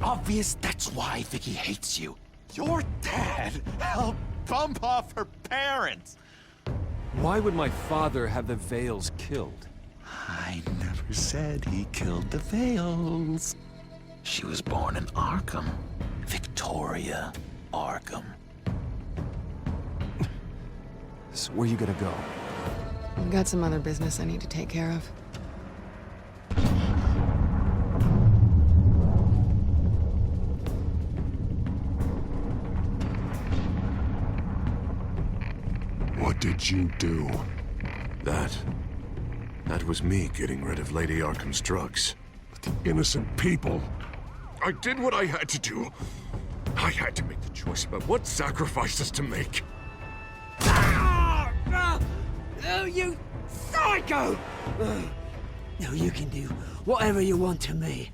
obvious that's why Vicky hates you. Your dad helped bump off her parents. Why would my father have the Vales killed? I never said he killed the Vales. She was born in Arkham. Victoria Arkham. So where you gonna go? I've got some other business I need to take care of. What did you do? That was me getting rid of Lady Arkham's drugs. But the innocent people... I did what I had to do. I had to make the choice about what sacrifices to make. Oh, you psycho! No, you can do whatever you want to me.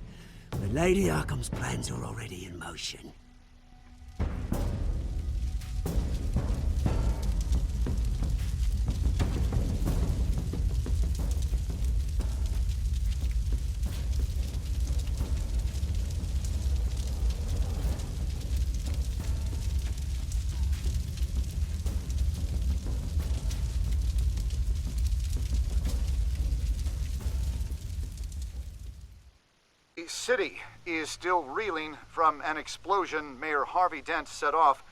But Lady Arkham's plans are already in motion. The city is still reeling from an explosion Mayor Harvey Dent set off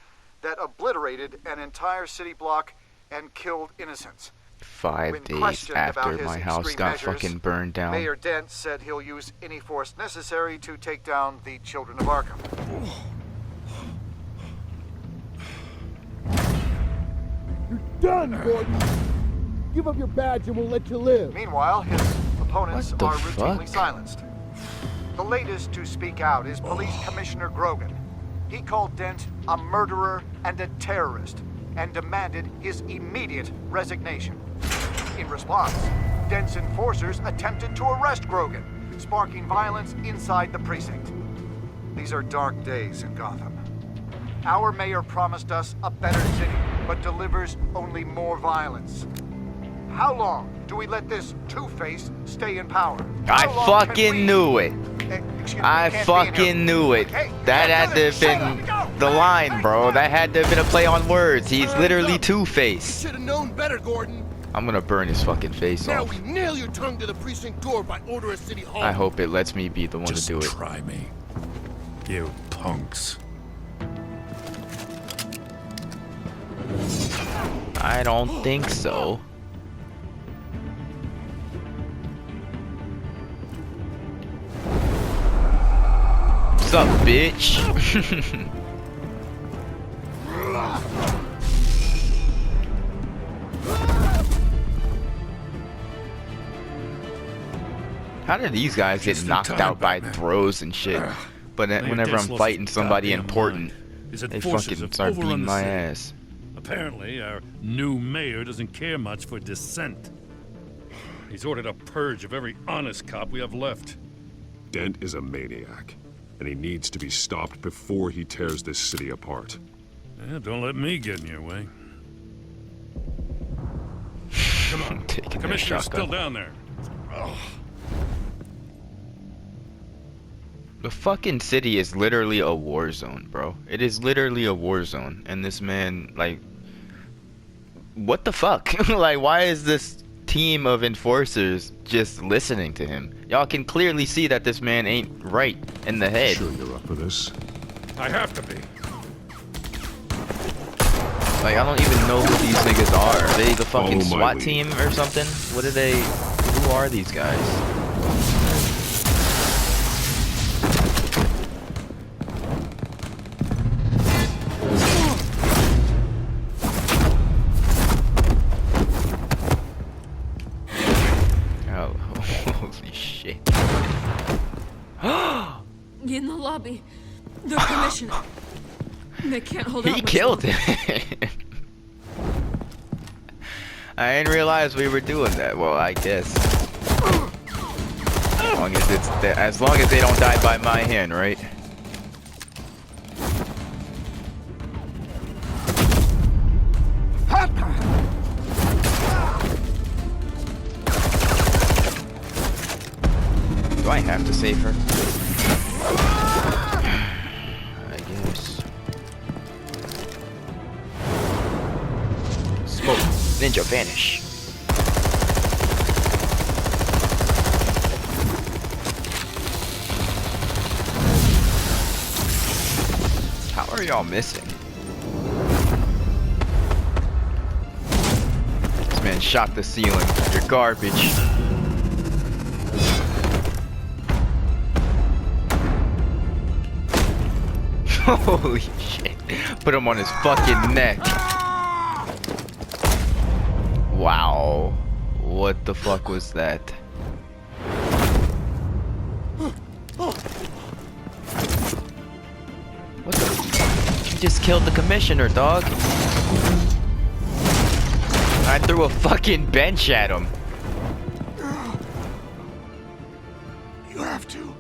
that obliterated an entire city block and killed innocents. 5 days after my house got fucking burned down. Mayor Dent said he'll use any force necessary to take down the children of Arkham. You're done, Gordon! Give up your badge and we'll let you live. Meanwhile, his opponents What the are routinely fuck? silenced. The latest to speak out is Police Commissioner Grogan. He called Dent a murderer and a terrorist and demanded his immediate resignation. In response, Dent's enforcers attempted to arrest Grogan, sparking violence inside the precinct. These are dark days in Gotham. Our mayor promised us a better city, but delivers only more violence. How long do we let this Two-Face stay in power? I fucking knew it. I fucking knew it. That had to have been the line, bro. That had to have been a play on words. He's literally Two-Face. Should have known better, Gordon. I'm gonna burn his fucking face Now off. we nail your tongue to the precinct door by order of City Hall. I hope it lets me be the one Just to do it. try me. You punks. I don't think so. What's up, bitch? How did these guys get knocked out by throws and shit? But then whenever I'm fighting somebody important, they fucking start beating my ass. Apparently, our new mayor doesn't care much for dissent. He's ordered a purge of every honest cop we have left. Dent is a maniac, and he needs to be stopped before he tears this city apart. Yeah, don't let me get in your way. Come on, Commissioner's still down there. Oh. The fucking city is literally a war zone, bro. It is literally a war zone, and this man, like, what the fuck? Like, why is this team of enforcers just listening to him? Y'all can clearly see that this man ain't right in the head. Sure you're up for this? I have to be. Like, I don't even know who these niggas are. Are they the fucking Follow my SWAT lead. team or something? What are they? Who are these guys? Holy shit. In the lobby. The commissioner. They can't hold out He much killed longer. him. I didn't realize we were doing that. Well, I guess. As long as they don't die by my hand, right? Do I have to save her? Ninja vanish. How are y'all missing? This man shot the ceiling. You're garbage. Holy shit. Put him on his fucking neck. Wow. What the fuck was that? What the? You just killed the commissioner, dog. I threw a fucking bench at him. You have to.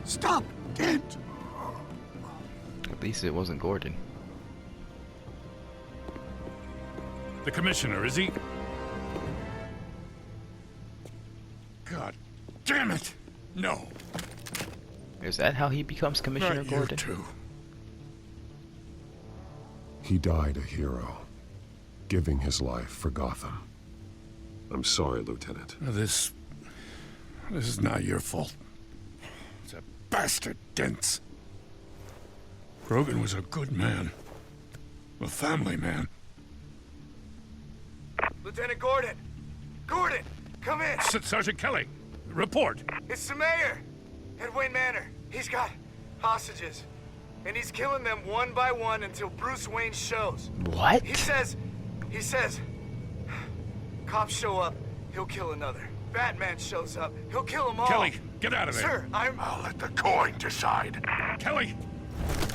Stop, Dent. At least it wasn't Gordon. The commissioner, is he? God damn it! No. Is that how he becomes Commissioner Not you Gordon? too. He died a hero, giving his life for Gotham. I'm sorry, Lieutenant. This is not your fault. It's a bastard, Dents. Grogan was a good man. A family man. Lieutenant Gordon! Gordon! Come in! Sergeant Kelly, report. It's the mayor! At Wayne Manor. He's got hostages. And he's killing them one by one until Bruce Wayne shows. What? He says... Cops show up, he'll kill another. Batman shows up, he'll kill them all. Kelly, get out of there. Sir, I'll let the coin decide. Kelly!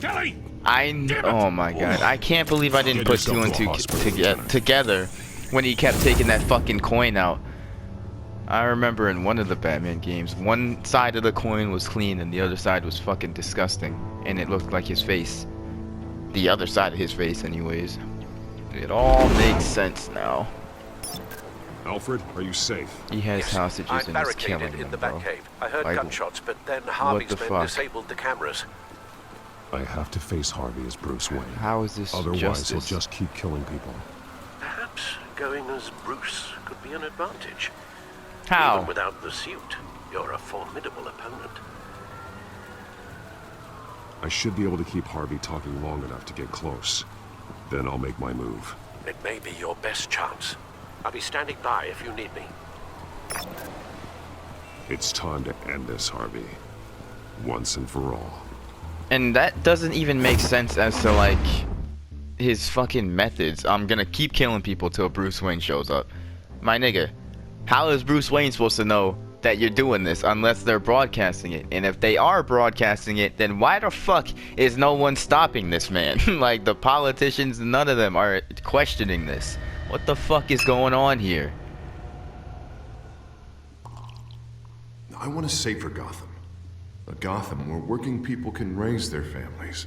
Kelly! Oh my god. I can't believe I didn't Get put two yourself and to a two hospital, together when he kept taking that fucking coin out. I remember in one of the Batman games, one side of the coin was clean and the other side was fucking disgusting. And it looked like his face. The other side of his face, anyways. It all makes sense now. Alfred, are you safe? He has hostages I'm and he's barricaded killing in them, the bro. Batcave. I heard Like, gunshots, but then Harvey's the men fuck? disabled the cameras. I have to face Harvey as Bruce Wayne. How is this Otherwise, justice? he'll just keep killing people. Perhaps going as Bruce could be an advantage. How? Even without the suit, you're a formidable opponent. I should be able to keep Harvey talking long enough to get close. Then I'll make my move. It may be your best chance. I'll be standing by if you need me. It's time to end this, Harvey. Once and for all. And that doesn't even make sense as to, like, his fucking methods. I'm gonna keep killing people till Bruce Wayne shows up. My nigga, how is Bruce Wayne supposed to know that you're doing this unless they're broadcasting it? And if they are broadcasting it, then why the fuck is no one stopping this man? Like, the politicians, none of them are questioning this. What the fuck is going on here? I want a safer Gotham. A Gotham where working people can raise their families.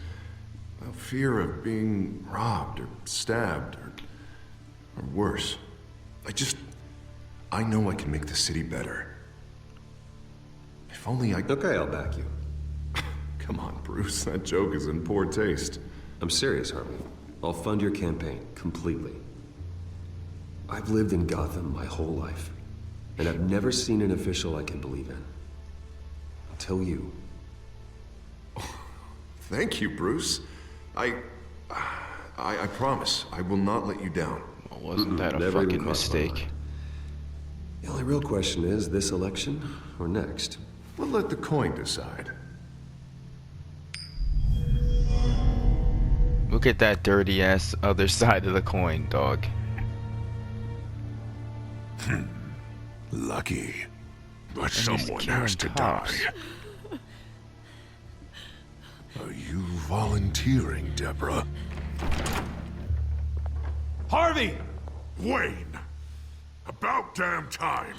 Without fear of being robbed or stabbed or worse. I know I can make the city better. If only I... Okay, I'll back you. Come on, Bruce. That joke is in poor taste. I'm serious, Harvey. I'll fund your campaign completely. I've lived in Gotham my whole life, and I've never seen an official I can believe in. Until you. Thank you, Bruce. I promise I will not let you down. Well, wasn't that a Never even fucking crossed my mistake? mind. The only real question is this election or next? We'll let the coin decide. Look at that dirty ass other side of the coin, dog. Lucky. But And he's someone killing has to cops. die. Are you volunteering, Deborah? Harvey! Wayne! About damn time!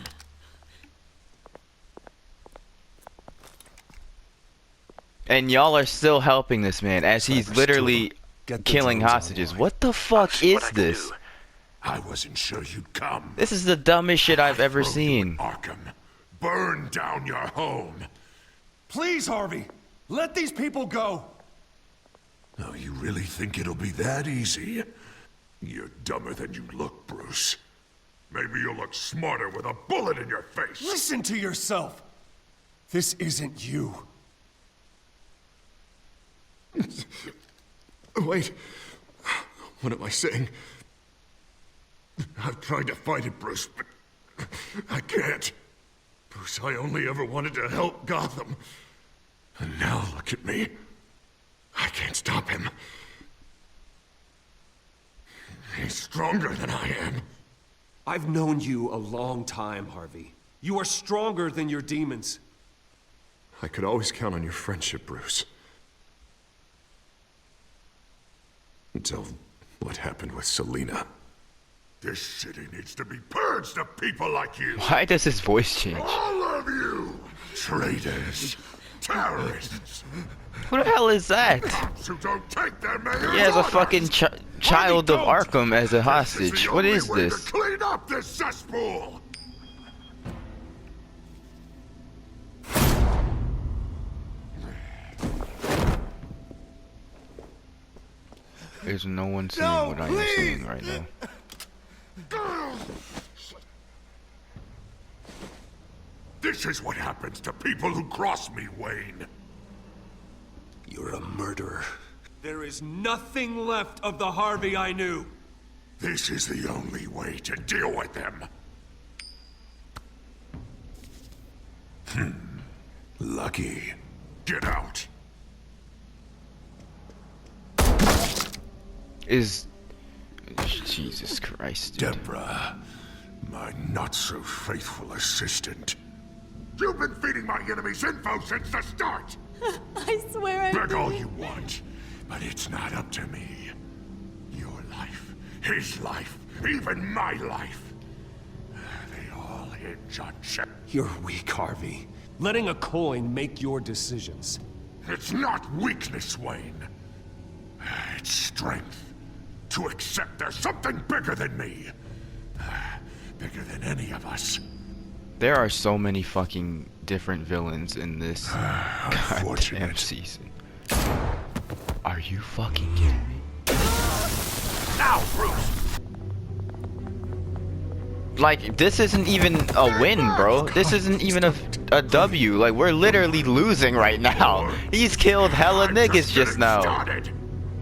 And y'all are still helping this man as he's literally killing hostages. What the fuck is this? I wasn't sure you'd come. This is the dumbest shit I've ever seen. Arkham, burn down your home. Please, Harvey, let these people go. Oh, you really think it'll be that easy? You're dumber than you look, Bruce. Maybe you'll look smarter with a bullet in your face. Listen to yourself. This isn't you. Wait. What am I saying? I've tried to fight it, Bruce, but I can't. Bruce, I only ever wanted to help Gotham. And now look at me. I can't stop him. He's stronger than I am. I've known you a long time, Harvey. You are stronger than your demons. I could always count on your friendship, Bruce. Until what happened with Selina. This city needs to be purged of people like you. Why does his voice change? All of you! Traitors! Terrorists! Who the hell is that? Cops who don't take their mayor's He has a orders. fucking child of Arkham as a This hostage. the What only is way this? to clean up this cesspool! There's no one seeing what I am seeing right now. This is what happens to people who cross me, Wayne. You're a murderer. There is nothing left of the Harvey I knew. This is the only way to deal with them. Lucky. Get out. Jesus Christ, dude. Deborah, my not-so-faithful assistant. You've been feeding my enemies info since the start! I swear I Beg all didn't. you want, but it's not up to me. Your life, his life, even my life. They all hinge on Shep. You're weak, Harvey. Letting a coin make your decisions. It's not weakness, Wayne. It's strength. To accept there's something bigger than me. Bigger than any of us. There are so many fucking different villains in this goddamn season. Are you fucking kidding me? Now, Bruce! Like, this isn't even a win, bro. This isn't even a W. Like, we're literally losing right now. He's killed hella niggas just now. Started.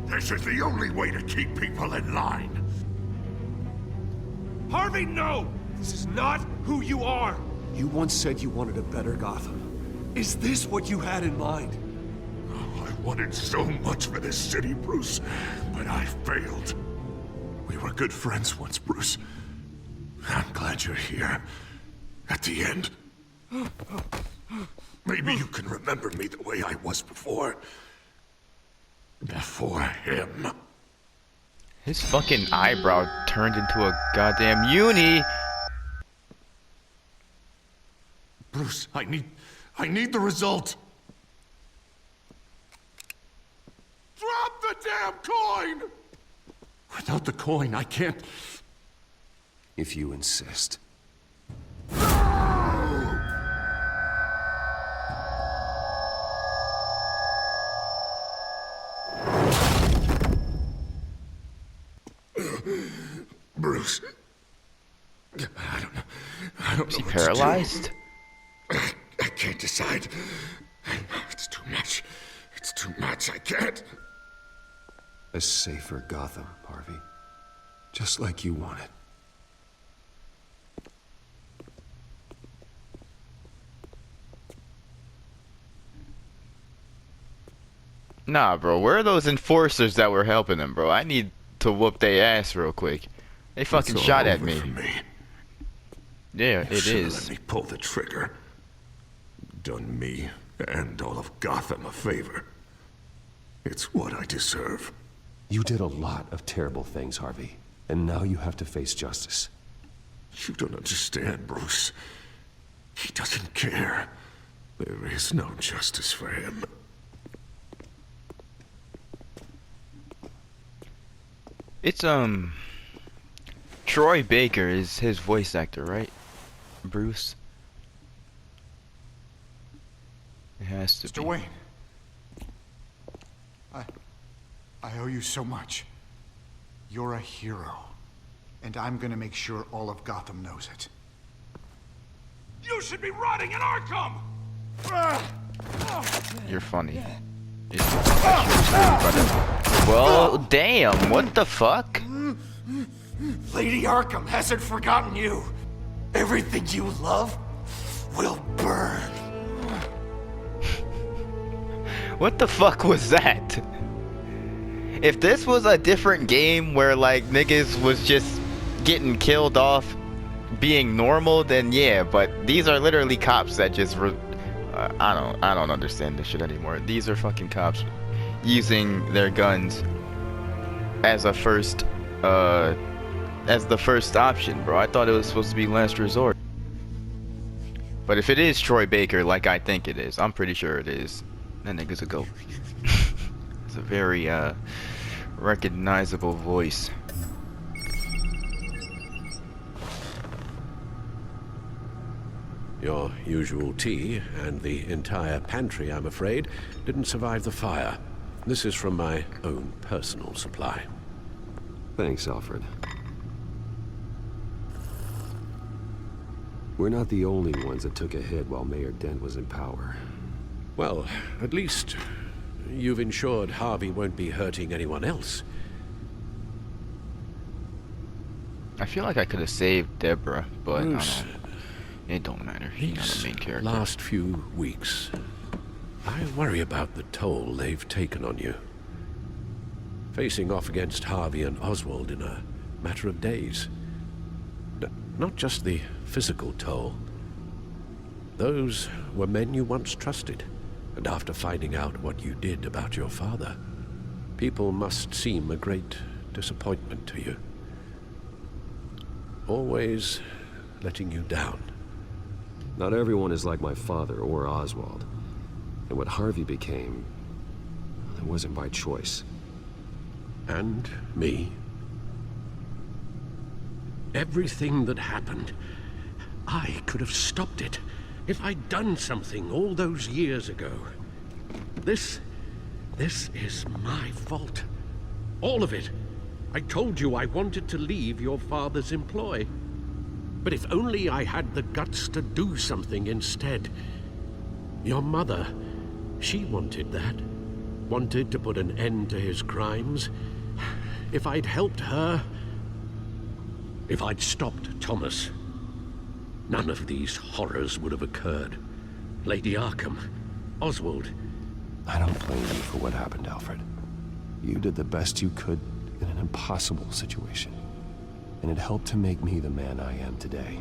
This is the only way to keep people in line. Harvey, no! This is not who you are! You once said you wanted a better Gotham. Is this what you had in mind? Oh, I wanted so much for this city, Bruce, but I failed. We were good friends once, Bruce. I'm glad you're here. At the end. Maybe you can remember me the way I was before. Before him. His fucking eyebrow turned into a goddamn uni. Bruce, I need the result. Drop the damn coin! Without the coin, I can't. If you insist. Bruce. I don't know. Is he paralyzed? I can't decide. It's too much. It's too much. I can't. A safer Gotham, Harvey. Just like you wanted. Nah, bro. Where are those enforcers that were helping him, bro? I need to whoop their ass real quick. They fucking It's all shot at over me. for me. Yeah, You it should've is. Let me pull the trigger. Done me and all of Gotham a favor. It's what I deserve. You did a lot of terrible things, Harvey. And now you have to face justice. You don't understand, Bruce. He doesn't care. There is no justice for him. It's Troy Baker is his voice actor, right? Bruce. It has to Mr. be. Wayne, I owe you so much. You're a hero. And I'm gonna make sure all of Gotham knows it. You should be rotting in Arkham! You're funny. Well, damn, what the fuck? Lady Arkham hasn't forgotten you. Everything you love will burn. What the fuck was that? If this was a different game where like niggas was just getting killed off being normal, then yeah, but these are literally cops that just I don't understand this shit anymore. These are fucking cops using their guns as a first as the first option, bro. I thought it was supposed to be last resort. But if it is Troy Baker, like I think it is, I'm pretty sure it is, that nigga's a goat. It's a very recognizable voice. Your usual tea and the entire pantry, I'm afraid, didn't survive the fire. This is from my own personal supply. Thanks, Alfred. We're not the only ones that took a hit while Mayor Dent was in power. Well, at least you've ensured Harvey won't be hurting anyone else. I feel like I could have saved Deborah, but Bruce, it don't matter. She's not the main character. Last few weeks, I worry about the toll they've taken on you. Facing off against Harvey and Oswald in a matter of days. Not just the physical toll. Those were men you once trusted, and after finding out what you did about your father, people must seem a great disappointment to you. Always letting you down. Not everyone is like my father or Oswald. And what Harvey became, it wasn't by choice. And me. Everything that happened, I could have stopped it if I'd done something all those years ago. This is my fault. All of it. I told you I wanted to leave your father's employ. But if only I had the guts to do something instead. Your mother, she wanted that. Wanted to put an end to his crimes. If I'd helped her, if I'd stopped Thomas, none of these horrors would have occurred. Lady Arkham, Oswald. I don't blame you for what happened, Alfred. You did the best you could in an impossible situation. And it helped to make me the man I am today.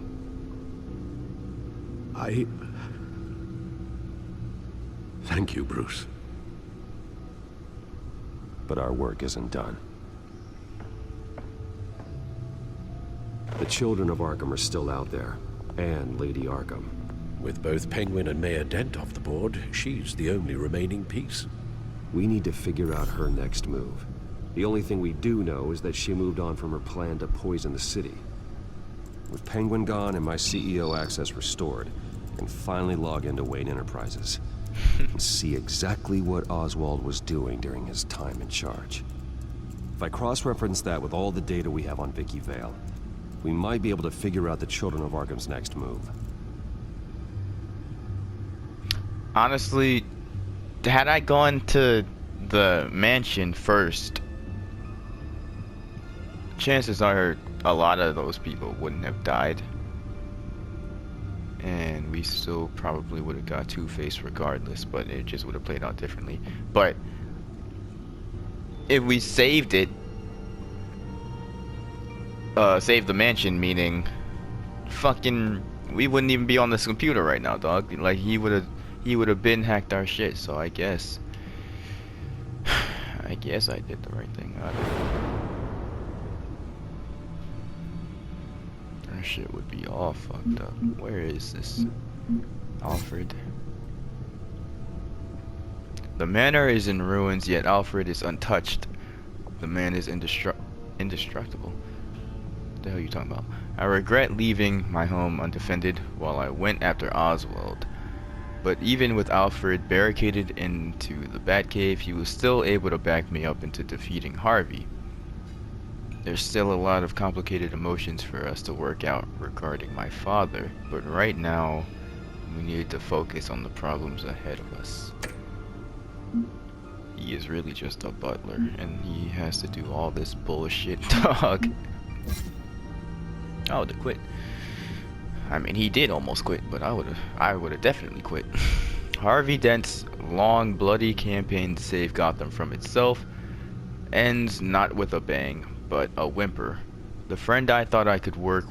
Thank you, Bruce. But our work isn't done. The children of Arkham are still out there, and Lady Arkham. With both Penguin and Mayor Dent off the board, she's the only remaining piece. We need to figure out her next move. The only thing we do know is that she moved on from her plan to poison the city. With Penguin gone and my CEO access restored, I can finally log into Wayne Enterprises and see exactly what Oswald was doing during his time in charge. If I cross-reference that with all the data we have on Vicky Vale, we might be able to figure out the Children of Arkham's next move. Honestly, had I gone to the mansion first, chances are a lot of those people wouldn't have died. And we still probably would have got Two-Face regardless, but it just would have played out differently. But if we saved it, saved the mansion, meaning fucking we wouldn't even be on this computer right now, dog. Like he would have been hacked our shit. So I guess I did the right thing. I don't know. Our shit would be all fucked up. Where is this Alfred? The manor is in ruins, yet Alfred is untouched. The man is indestructible. What the hell are you talking about? I regret leaving my home undefended while I went after Oswald. But even with Alfred barricaded into the Batcave, he was still able to back me up into defeating Harvey. There's still a lot of complicated emotions for us to work out regarding my father, but right now, we need to focus on the problems ahead of us. He is really just a butler, and he has to do all this bullshit, dog. I would've quit. I mean, he did almost quit, but I would've definitely quit. Harvey Dent's long, bloody campaign to save Gotham from itself ends not with a bang, but a whimper. The friend I thought I could work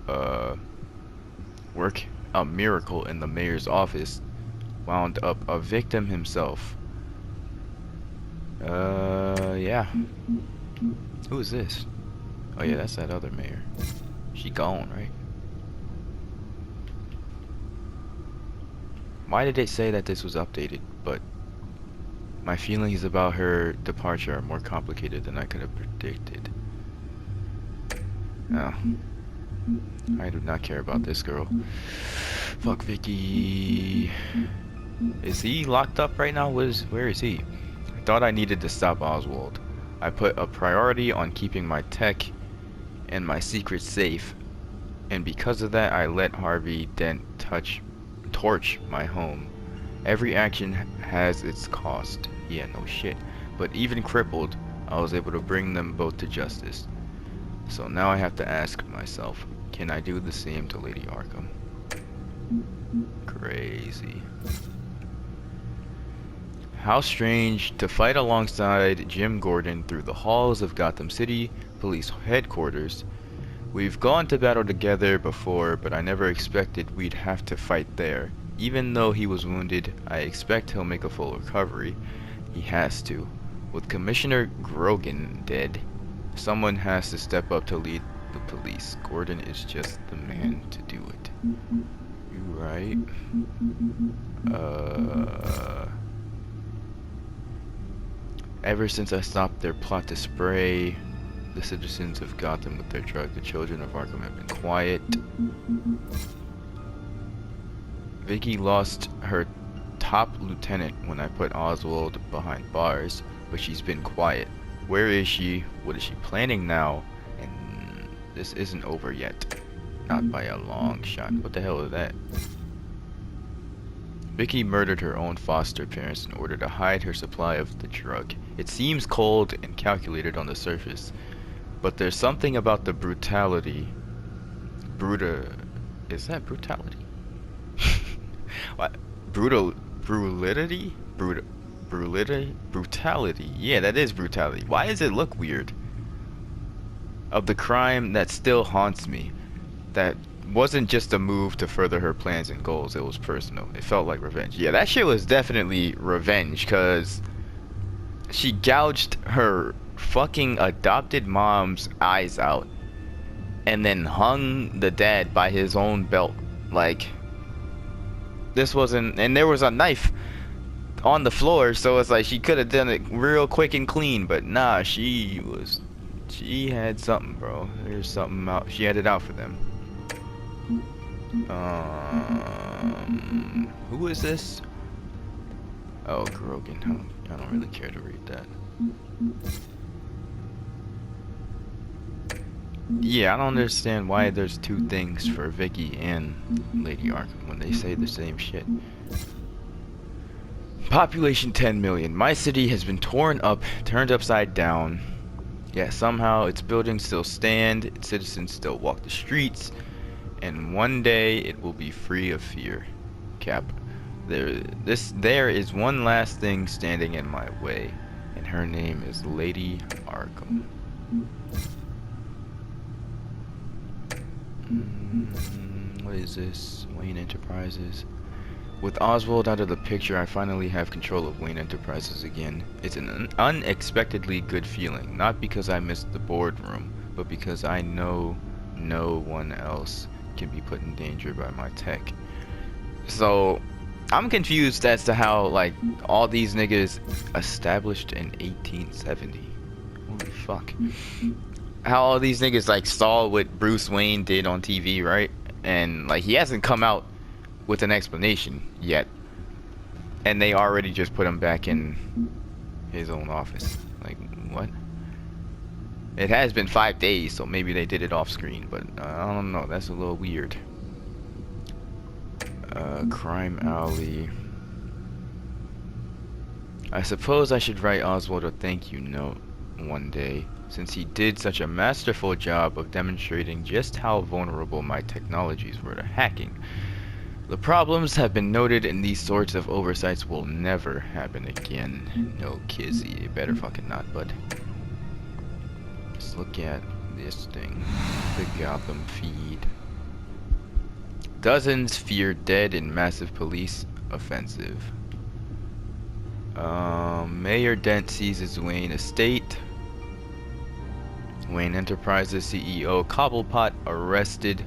a miracle in the mayor's office wound up a victim himself. Yeah. Who is this? Oh yeah, that's that other mayor. She gone, right? Why did they say that this was updated? But my feelings about her departure are more complicated than I could have predicted. No. I do not care about this girl. Fuck Vicky. Is he locked up right now? Where is he? I thought I needed to stop Oswald. I put a priority on keeping my tech and my secrets safe. And because of that, I let Harvey Dent torch my home. Every action has its cost. Yeah, no shit. But even crippled, I was able to bring them both to justice. So now I have to ask myself, can I do the same to Lady Arkham? Crazy. How strange to fight alongside Jim Gordon through the halls of Gotham City Police Headquarters. We've gone to battle together before, but I never expected we'd have to fight there. Even though he was wounded, I expect he'll make a full recovery. He has to. With Commissioner Grogan dead, someone has to step up to lead the police. Gordon is just the man to do it. You right? Ever since I stopped their plot to spray the citizens of Gotham with their drug, the children of Arkham have been quiet. Vicky lost her top lieutenant when I put Oswald behind bars, but she's been quiet. Where is she? What is she planning now? And this isn't over yet. Not by a long shot. What the hell is that? Vicky murdered her own foster parents in order to hide her supply of the drug. It seems cold and calculated on the surface, but there's something about the brutality. Is that brutality? What? Brutality? Brutality. Yeah, that is brutality. Why does it look weird? Of the crime that still haunts me. That wasn't just a move to further her plans and goals. It was personal. It felt like revenge. Yeah, that shit was definitely revenge, because she gouged her fucking adopted mom's eyes out and then hung the dad by his own belt. Like, this wasn't, and there was a knife on the floor, so it's like she could have done it real quick and clean, but nah, she had something, bro. There's something out. She had it out for them. Who is this? Oh, Grogan. I don't really care to read that. Yeah, I don't understand why there's two things for Vicky and Lady Arkham when they say the same shit. Population 10 million. My city has been torn up, turned upside down. Yet somehow its buildings still stand, its citizens still walk the streets, and one day it will be free of fear. Cap. There is one last thing standing in my way, and her name is Lady Arkham. What is this? Wayne Enterprises. With Oswald out of the picture, I finally have control of Wayne Enterprises again. It's an unexpectedly good feeling, not because I missed the boardroom, but because I know no one else can be put in danger by my tech. So, I'm confused as to how, like, all these niggas established in 1870. Holy fuck. How all these niggas, like, saw what Bruce Wayne did on TV, right? And, like, he hasn't come out with an explanation yet, and they already just put him back in his own office. Like, what? It has been 5 days, so maybe they did it off screen, but I don't know. That's a little weird. Crime Alley. I suppose I should write Oswald a thank you note one day, since he did such a masterful job of demonstrating just how vulnerable my technologies were to hacking. The problems have been noted, and these sorts of oversights will never happen again. No, Kizzy, it better fucking not, bud. Let's look at this thing. The Gotham feed. Dozens feared dead in massive police offensive. Mayor Dent seizes Wayne estate. Wayne Enterprises CEO Cobblepot arrested.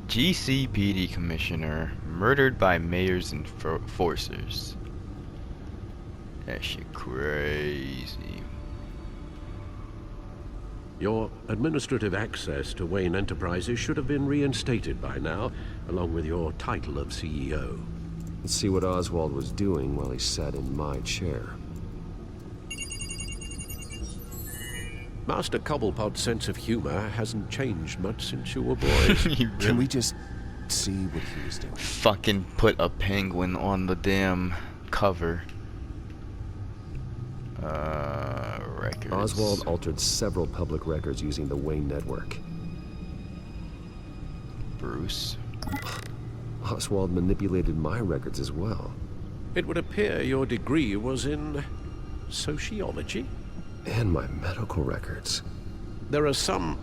GCPD commissioner murdered by mayor's enforcers. That shit crazy. Your administrative access to Wayne Enterprises should have been reinstated by now, along with your title of CEO. Let's see what Oswald was doing while he sat in my chair. Master Cobblepot's sense of humor hasn't changed much since you were boys. Can we just see what he was doing? Fucking put a penguin on the damn cover. Records. Oswald altered several public records using the Wayne network. Bruce. Oswald manipulated my records as well. It would appear your degree was in sociology? And my medical records. There are some,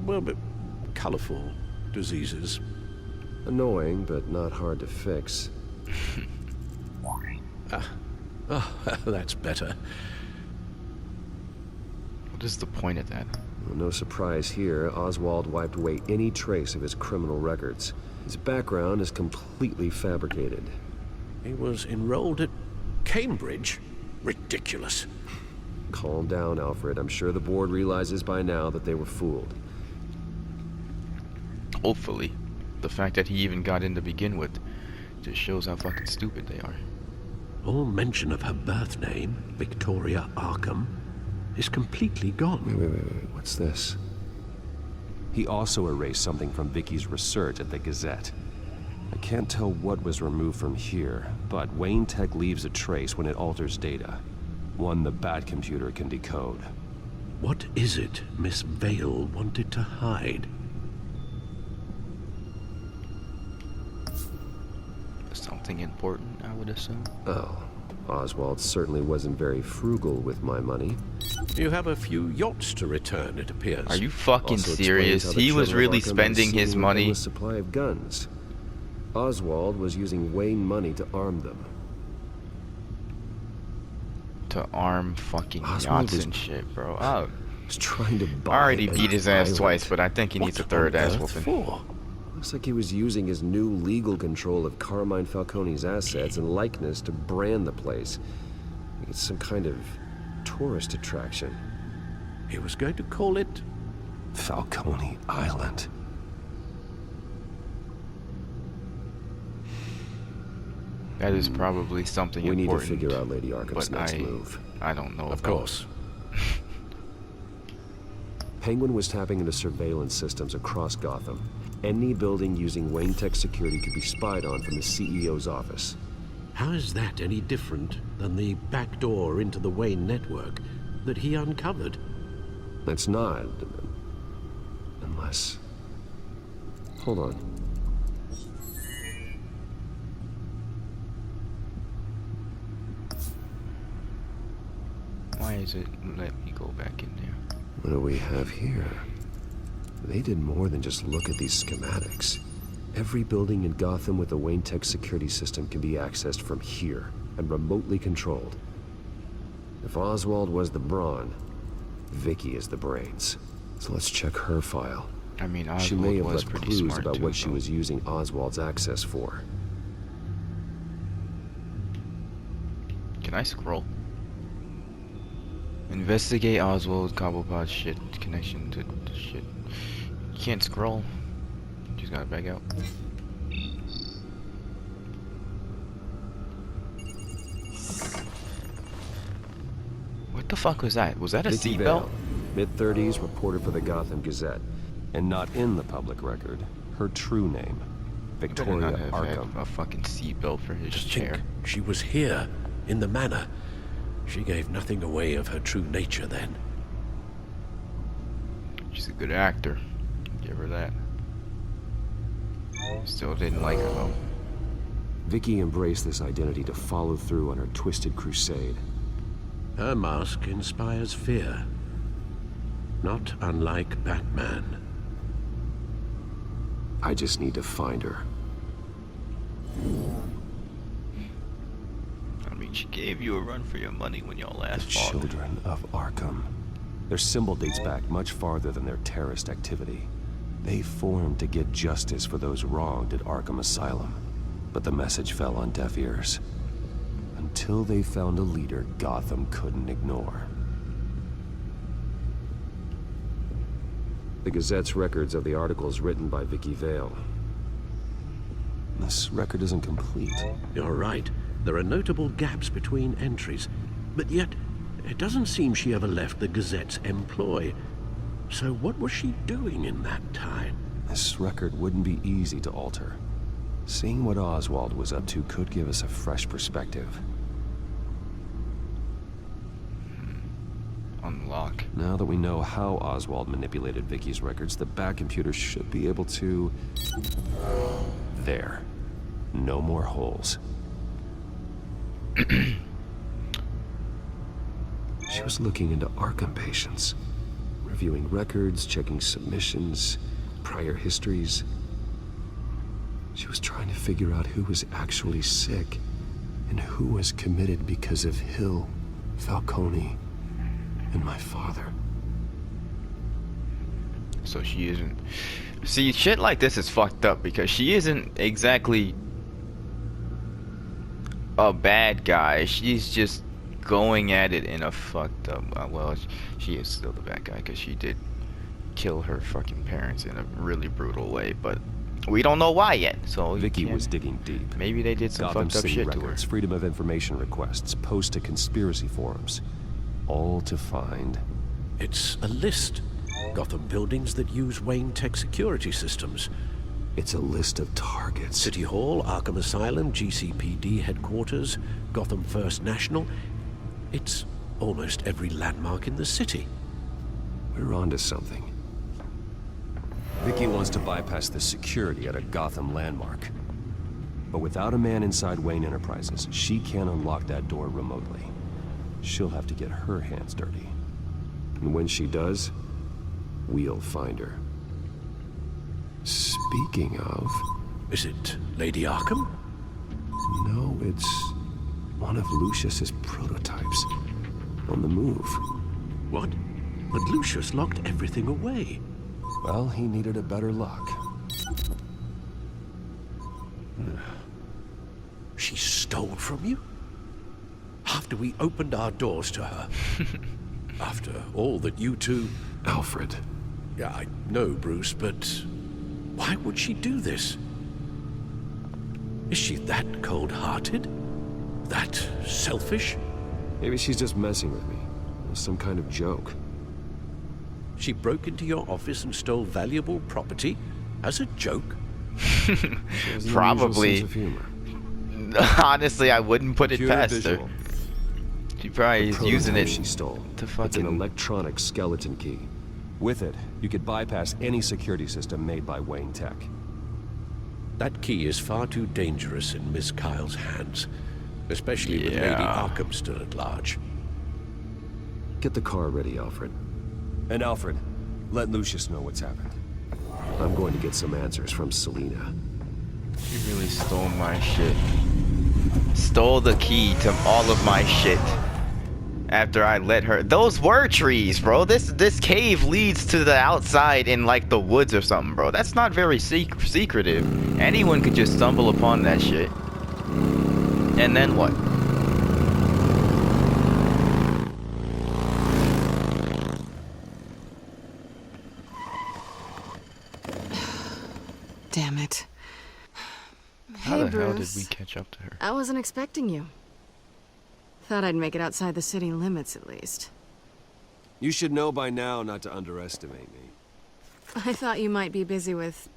well, but colorful diseases. Annoying, but not hard to fix. Oh, that's better. What is the point of that? Well, no surprise here, Oswald wiped away any trace of his criminal records. His background is completely fabricated. He was enrolled at Cambridge? Ridiculous. Calm down, Alfred. I'm sure the board realizes by now that they were fooled. Hopefully. The fact that he even got in to begin with just shows how fucking stupid they are. All mention of her birth name, Victoria Arkham, is completely gone. Wait. What's this? He also erased something from Vicky's research at the Gazette. I can't tell what was removed from here, but Wayne Tech leaves a trace when it alters data. One the Bat computer can decode. What is it Miss Vale wanted to hide? Something important, I would assume. Oh, Oswald certainly wasn't very frugal with my money. You have a few yachts to return, it appears. Are you fucking Also serious? explains how the He was children of really Arkham spending had a his money. endless supply of guns. Oswald was using Wayne money to arm them. To arm fucking Oswald yachts and shit, bro. Oh. Was trying to buy I already an beat his ass island. twice, but I think he needs a third ass whooping. For? Looks like he was using his new legal control of Carmine Falcone's assets and likeness to brand the place. It's some kind of tourist attraction. He was going to call it Falcone Island. That is probably something We need to important. figure out Lady Arkham's but next move. I don't know. Of about. course. Penguin was tapping into surveillance systems across Gotham. Any building using Wayne Tech security could be spied on from the CEO's office. How is that any different than the back door into the Wayne network that he uncovered? It's not. Unless... Hold on. Why is it let me go back in there? What do we have here? They did more than just look at these schematics. Every building in Gotham with a Wayne Tech security system can be accessed from here and remotely controlled. If Oswald was the brawn, Vicky is the brains. So let's check her file. I mean, Oswald She may have was left pretty clues smart about too, what she though. was using Oswald's access for. Can I scroll? Investigate Oswald Cobblepot's shit connection to the shit. You can't scroll. You just gotta back out. What the fuck was that? Was that a Vicky seatbelt? Vale, mid-30s, reporter for the Gotham Gazette, and not in the public record. Her true name, Victoria Better not have Arkham. had a fucking seatbelt for his chair. Think she was here, in the manor. She gave nothing away of her true nature then. She's a good actor. Give her that. Still didn't like her though. Vicky embraced this identity to follow through on her twisted crusade. Her mask inspires fear. Not unlike Batman. I just need to find her. I mean, she gave you a run for your money when y'all last fought. Children of Arkham. Their symbol dates back much farther than their terrorist activity. They formed to get justice for those wronged at Arkham Asylum. But the message fell on deaf ears. Until they found a leader Gotham couldn't ignore. The Gazette's records of the articles written by Vicky Vale. This record isn't complete. You're right. There are notable gaps between entries. But yet, it doesn't seem she ever left the Gazette's employ. So what was she doing in that time? This record wouldn't be easy to alter. Seeing what Oswald was up to could give us a fresh perspective. Unlock. Now that we know how Oswald manipulated Vicky's records, the back computer should be able to... There. No more holes. She was looking into Arkham patients. Reviewing records, checking submissions, prior histories. She was trying to figure out who was actually sick and who was committed because of Hill, Falcone, and my father. So she isn't... See, shit like this is fucked up because she isn't exactly a bad guy. She's just going at it in a fucked up... well, she is still the bad guy because she did kill her fucking parents in a really brutal way, but we don't know why yet, so... Vicky was digging deep. Maybe they did some Gotham fucked up City shit records, to her. Freedom of Information requests, posts to conspiracy forums. All to find... It's a list. Gotham buildings that use Wayne Tech security systems. It's a list of targets. City Hall, Arkham Asylum, GCPD headquarters, Gotham First National. It's almost every landmark in the city. We're onto something. Vicky wants to bypass the security at a Gotham landmark. But without a man inside Wayne Enterprises, she can't unlock that door remotely. She'll have to get her hands dirty. And when she does, we'll find her. Speaking of... Is it Lady Arkham? No, it's one of Lucius's prototypes. On the move. What? But Lucius locked everything away. Well, he needed a better lock. She stole from you? After we opened our doors to her? After all that you two... Alfred. Yeah, I know, Bruce, but why would she do this? Is she that cold-hearted? That selfish? Maybe she's just messing with me. Some kind of joke. She broke into your office and stole valuable property as a joke? Probably. Sense of humor. Honestly, I wouldn't put it past her. She probably is using it she stole. to It's an fucking... electronic skeleton key. With it, you could bypass any security system made by Wayne Tech. That key is far too dangerous in Miss Kyle's hands, especially with Lady Arkham still at large. Get the car ready, Alfred. And Alfred, let Lucius know what's happened. I'm going to get some answers from Selina. She really stole my shit. Stole the key to all of my shit. After I let her... Those were trees, bro. This cave leads to the outside in like the woods or something, bro. That's not very secretive. Anyone could just stumble upon that shit. And then what? Damn it. How Hey, the hell did Bruce. we catch up to her? I wasn't expecting you. Thought I'd make it outside the city limits at least. You should know by now not to underestimate me. I thought you might be busy with,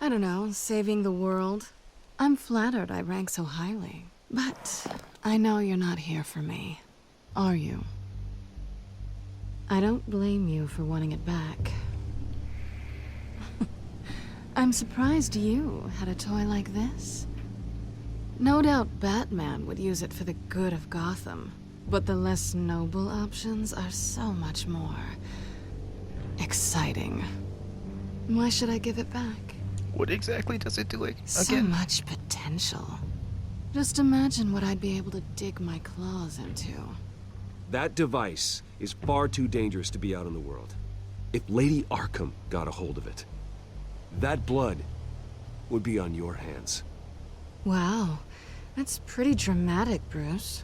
I don't know, saving the world. I'm flattered I rank so highly. But I know you're not here for me, are you? I don't blame you for wanting it back. I'm surprised you had a toy like this. No doubt Batman would use it for the good of Gotham, but the less noble options are so much more exciting. Why should I give it back? What exactly does it do again? So much potential. Just imagine what I'd be able to dig my claws into. That device is far too dangerous to be out in the world. If Lady Arkham got a hold of it, that blood would be on your hands. Wow, that's pretty dramatic, Bruce.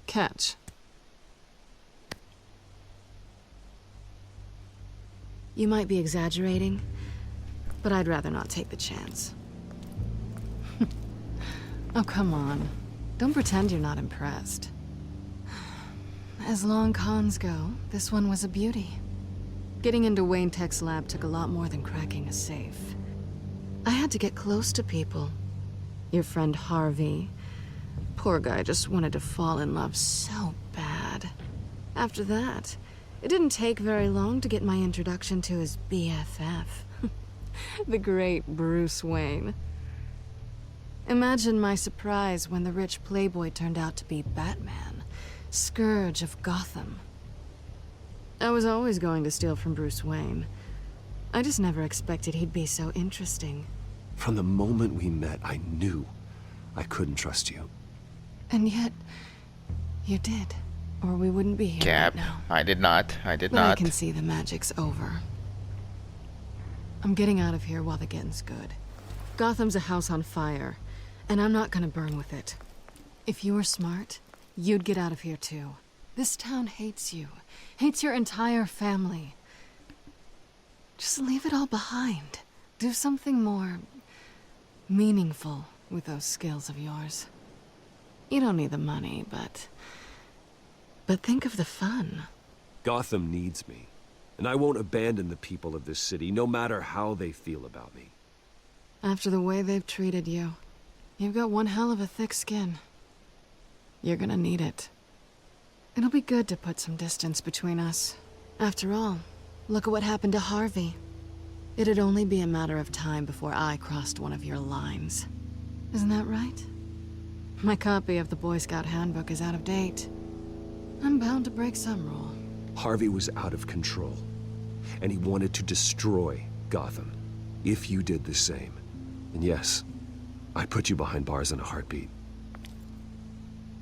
Catch. You might be exaggerating, but I'd rather not take the chance. Oh, come on. Don't pretend you're not impressed. As long cons go, this one was a beauty. Getting into Wayne Tech's lab took a lot more than cracking a safe. I had to get close to people. Your friend Harvey. Poor guy just wanted to fall in love so bad. After that, it didn't take very long to get my introduction to his BFF. The great Bruce Wayne. Imagine my surprise when the rich playboy turned out to be Batman, Scourge of Gotham. I was always going to steal from Bruce Wayne. I just never expected he'd be so interesting. From the moment we met, I knew I couldn't trust you. And yet, you did. Or we wouldn't be here Cap. right now. I did not. I did But not. I can see the magic's over. I'm getting out of here while the getting's good. Gotham's a house on fire, and I'm not gonna burn with it. If you were smart, you'd get out of here too. This town hates you. Hates your entire family. Just leave it all behind. Do something more meaningful with those skills of yours. You don't need the money, but think of the fun. Gotham needs me, and I won't abandon the people of this city, no matter how they feel about me. After the way they've treated you, you've got one hell of a thick skin. You're gonna need it. It'll be good to put some distance between us. After all, look at what happened to Harvey. It'd only be a matter of time before I crossed one of your lines. Isn't that right? My copy of the Boy Scout handbook is out of date. I'm bound to break some rule. Harvey was out of control, and he wanted to destroy Gotham. If you did the same, and yes, I'd put you behind bars in a heartbeat.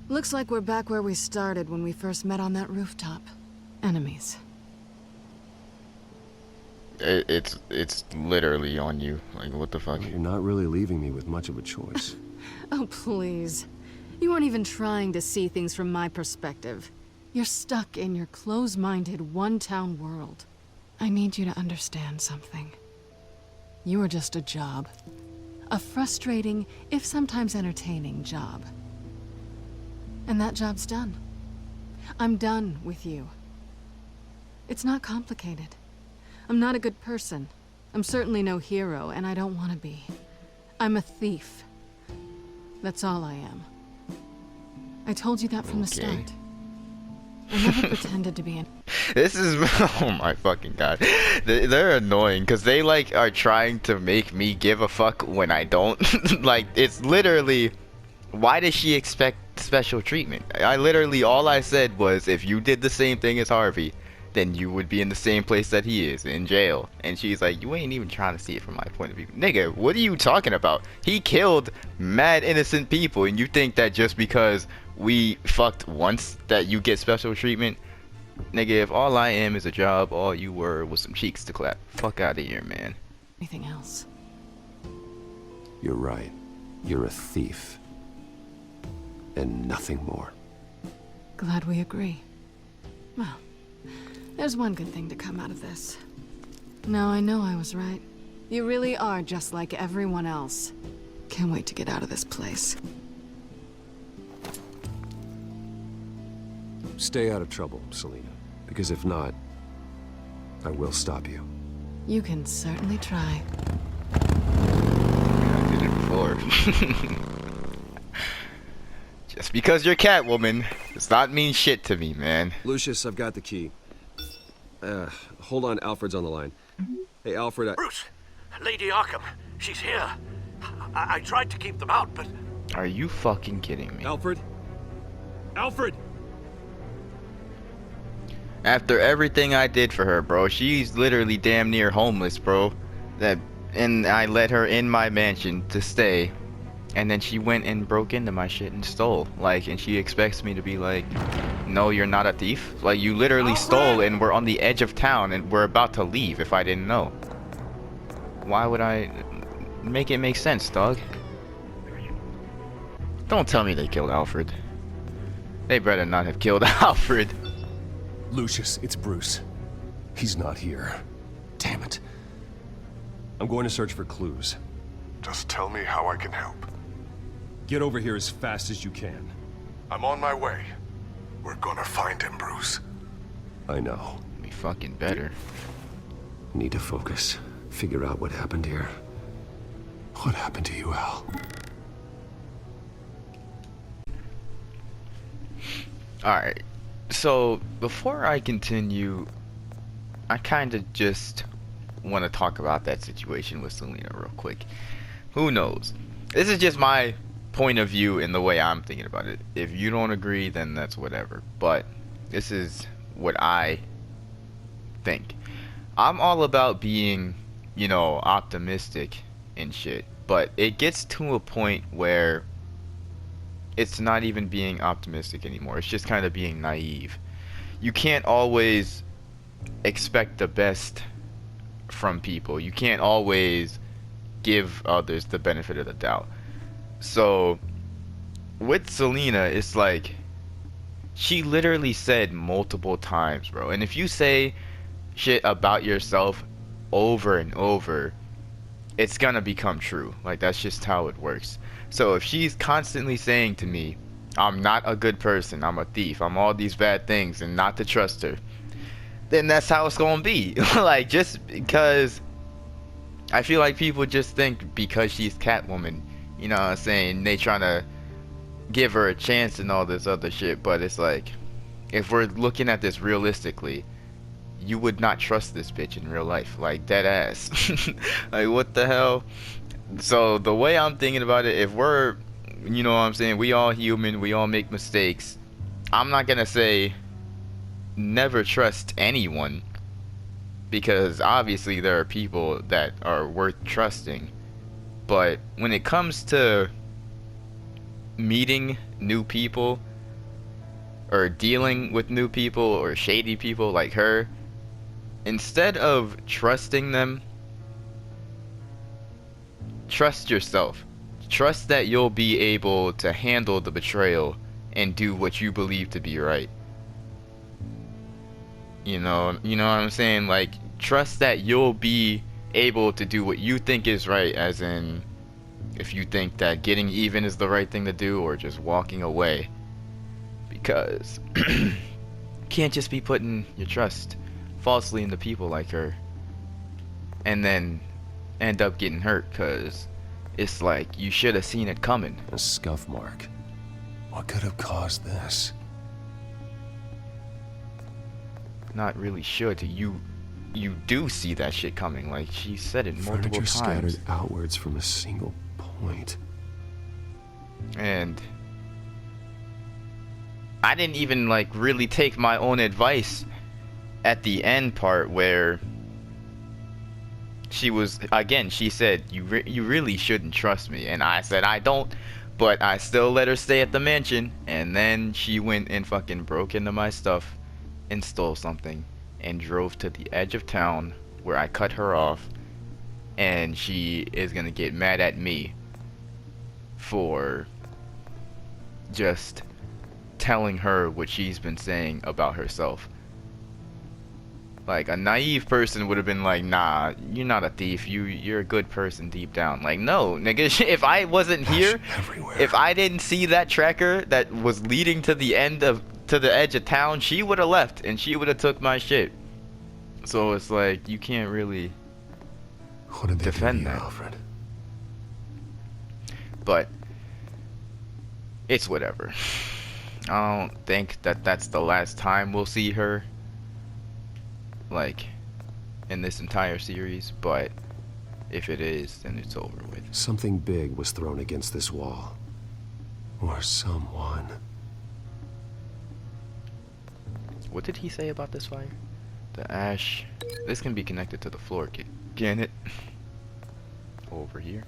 Looks like we're back where we started when we first met on that rooftop. Enemies. It's literally on you. Like, what the fuck? You're not really leaving me with much of a choice. Oh, please. You aren't even trying to see things from my perspective. You're stuck in your close-minded, one-town world. I need you to understand something. You are just a job. A frustrating, if sometimes entertaining, job. And that job's done. I'm done with you. It's not complicated. I'm not a good person. I'm certainly no hero, and I don't want to be. I'm a thief. That's all I am. I told you that from the start. I never pretended to be an... This is... Oh my fucking god. They're annoying, because they, like, are trying to make me give a fuck when I don't. Like, it's literally... Why does she expect special treatment? I literally... All I said was, if you did the same thing as Harvey, then you would be in the same place that he is, in jail. And she's like, you ain't even trying to see it from my point of view. Nigga, what are you talking about? He killed mad innocent people, and you think that just because we fucked once that you get special treatment? Nigga, if all I am is a job, all you were was some cheeks to clap. Fuck out of here, man. Anything else? You're right. You're a thief. And nothing more. Glad we agree. Well, there's one good thing to come out of this. Now I know I was right. You really are just like everyone else. Can't wait to get out of this place. Stay out of trouble, Selina. Because if not, I will stop you. You can certainly try. I did it before. Just because you're Catwoman does not mean shit to me, man. Lucius, I've got the key. Hold on, Alfred's on the line. Hey, Alfred, Bruce! Lady Arkham, she's here. I tried to keep them out, but... Are you fucking kidding me? Alfred? Alfred! After everything I did for her, bro, she's literally damn near homeless, bro. And I let her in my mansion to stay, and then she went and broke into my shit and stole. Like, and she expects me to be like, no, you're not a thief. Like, you literally stole, and we're on the edge of town, and we're about to leave if I didn't know. Why would I make it make sense, dog? Don't tell me they killed Alfred. They better not have killed Alfred. Lucius, it's Bruce. He's not here. Damn it. I'm going to search for clues. Just tell me how I can help. Get over here as fast as you can. I'm on my way. We're gonna find him, Bruce. I know. We fucking better. Need to focus. Figure out what happened here. What happened to you, Al? Alright. So, before I continue, I kind of just want to talk about that situation with Selina real quick. Who knows? This is just my point of view and the way I'm thinking about it. If you don't agree, then that's whatever. But this is what I think. I'm all about being, you know, optimistic and shit. But it gets to a point where it's not even being optimistic anymore. It's just kind of being naive. You can't always expect the best from people. You can't always give others the benefit of the doubt. So with Selina, it's like she literally said multiple times, bro. And if you say shit about yourself over and over, it's gonna become true. Like, that's just how it works. So if she's constantly saying to me, I'm not a good person, I'm a thief, I'm all these bad things, and not to trust her, then that's how it's gonna be. Like, just because I feel like people just think because she's Catwoman, you know what I'm saying, they trying to give her a chance and all this other shit. But it's like, if we're looking at this realistically, you would not trust this bitch in real life. Like, dead ass. Like, what the hell? So the way I'm thinking about it, if we're, you know what I'm saying, we all human, we all make mistakes. I'm not gonna say never trust anyone, because obviously there are people that are worth trusting. But when it comes to meeting new people or dealing with new people or shady people like her, instead of trusting them, trust yourself. Trust that you'll be able to handle the betrayal and do what you believe to be right. You know what I'm saying? Like, trust that you'll be able to do what you think is right, as in, if you think that getting even is the right thing to do, or just walking away. Because you can't just be putting your trust falsely into people like her and then end up getting hurt, because it's like you should have seen it coming. A scuff mark. What could have caused this? Not really should. You do see that shit coming. Like, she said it multiple Furniture times. scattered outwards from a single point. And I didn't even like really take my own advice at the end part where she was, again, she said, you really shouldn't trust me. And I said, I don't, but I still let her stay at the mansion. And then she went and fucking broke into my stuff and stole something and drove to the edge of town where I cut her off. And she is gonna get mad at me for just telling her what she's been saying about herself. Like, a naive person would have been like, nah, you're not a thief, you're a good person deep down. Like, no, nigga, if I wasn't here, if I didn't see that tracker that was leading to the end of to the edge of town, she would have left and she would have took my shit. So it's like you can't really What did they defend do to you, that. Alfred? But it's whatever. I don't think that that's the last time we'll see her, like, in this entire series, but if it is, then it's over with. Something big was thrown against this wall. Or someone. What did he say about this fire? The ash. This can be connected to the floor. Can it? Over here.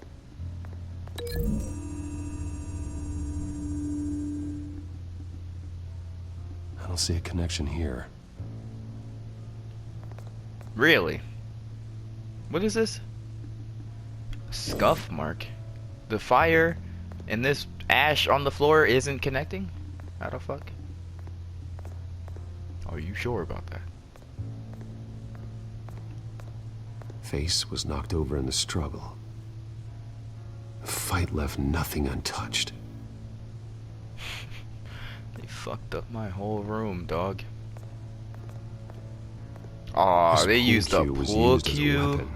I don't see a connection here. Really? What is this? A scuff mark. The fire and this ash on the floor isn't connecting? How the fuck? Are you sure about that? Face was knocked over in the struggle. The fight left nothing untouched. They fucked up my whole room, dog. Aw, they used a pool cue.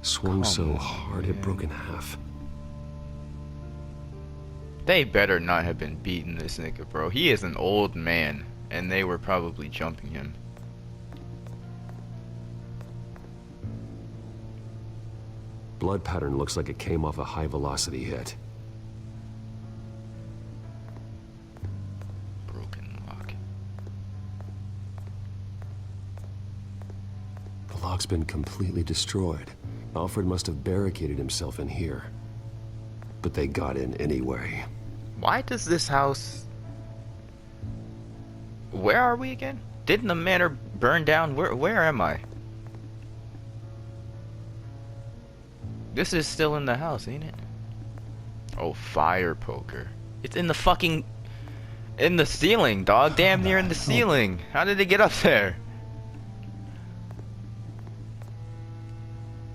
Swung so hard it broke in half. They better not have been beating this nigga, bro. He is an old man, and they were probably jumping him. Blood pattern looks like it came off a high-velocity hit. Broken lock. The lock's been completely destroyed. Alfred must have barricaded himself in here. But they got in anyway. Why does this house... Where are we again? Didn't the manor burn down? Where am I? This is still in the house, ain't it? Oh, fire poker. It's in the fucking... In the ceiling, dog. Damn near in the ceiling. How did it get up there?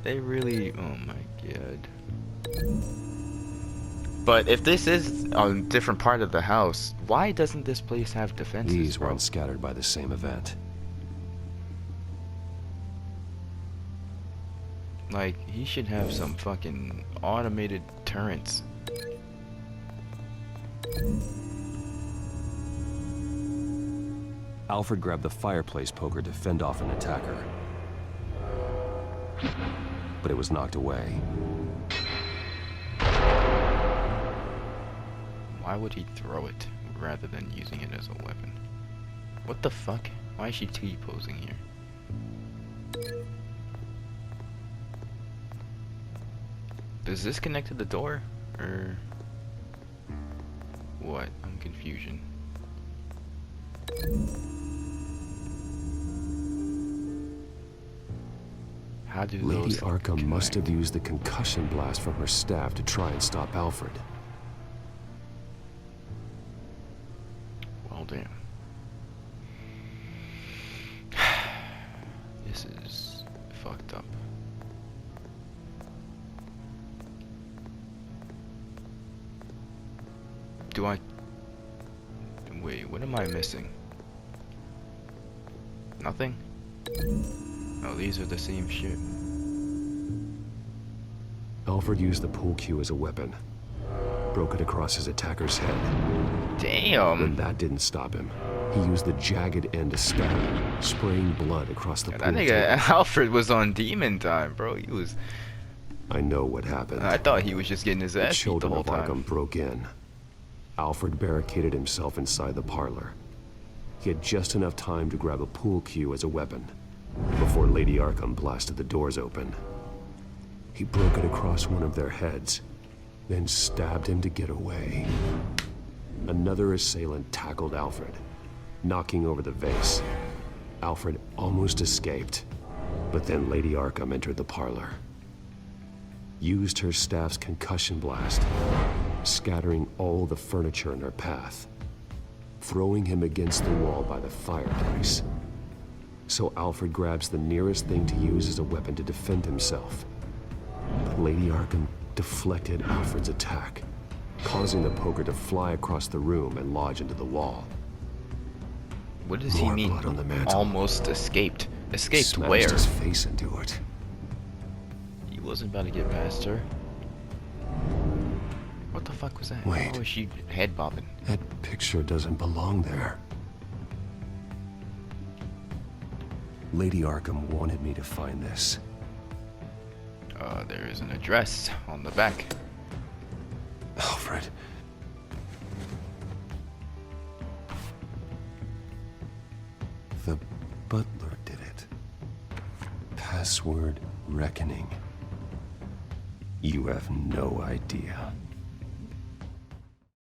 They really... Oh my god. But if this is a different part of the house, why doesn't this place have defenses, These bro? weren't scattered by the same event. Like, he should have some fucking automated turrets. Alfred grabbed the fireplace poker to fend off an attacker. But it was knocked away. Why would he throw it rather than using it as a weapon? What the fuck? Why is she T-posing here? Does this connect to the door? Or... what? I'm confusion. How do Lady those Arkham must have used the concussion blast from her staff to try and stop Alfred. Well, damn. This is fucked up. Do I... Wait, what am I missing? Nothing? Oh, these are the same shit. Alfred used the pool cue as a weapon. Broke it across his attacker's head. Damn! When that didn't stop him, he used the jagged end to stab him, spraying blood across the pool That nigga table. Alfred was on demon time, bro. He was... I know what happened. I thought he was just getting his The ass beat the children whole of time. Arkham broke in. Alfred barricaded himself inside the parlor. He had just enough time to grab a pool cue as a weapon before Lady Arkham blasted the doors open. He broke it across one of their heads, then stabbed him to get away. Another assailant tackled Alfred, knocking over the vase. Alfred almost escaped, but then Lady Arkham entered the parlor. Used her staff's concussion blast, scattering all the furniture in her path, throwing him against the wall by the fireplace. So Alfred grabs the nearest thing to use as a weapon to defend himself. But Lady Arkham deflected Alfred's attack, causing the poker to fly across the room and lodge into the wall. What does he More mean? blood on the mantle. Almost escaped. Escaped Smashed where? his face into it. He wasn't about to get past her. What the fuck was that? Wait. Why was she head bobbing? That picture doesn't belong there. Lady Arkham wanted me to find this. There is an address on the back. Alfred. The butler did it. Password reckoning. You have no idea.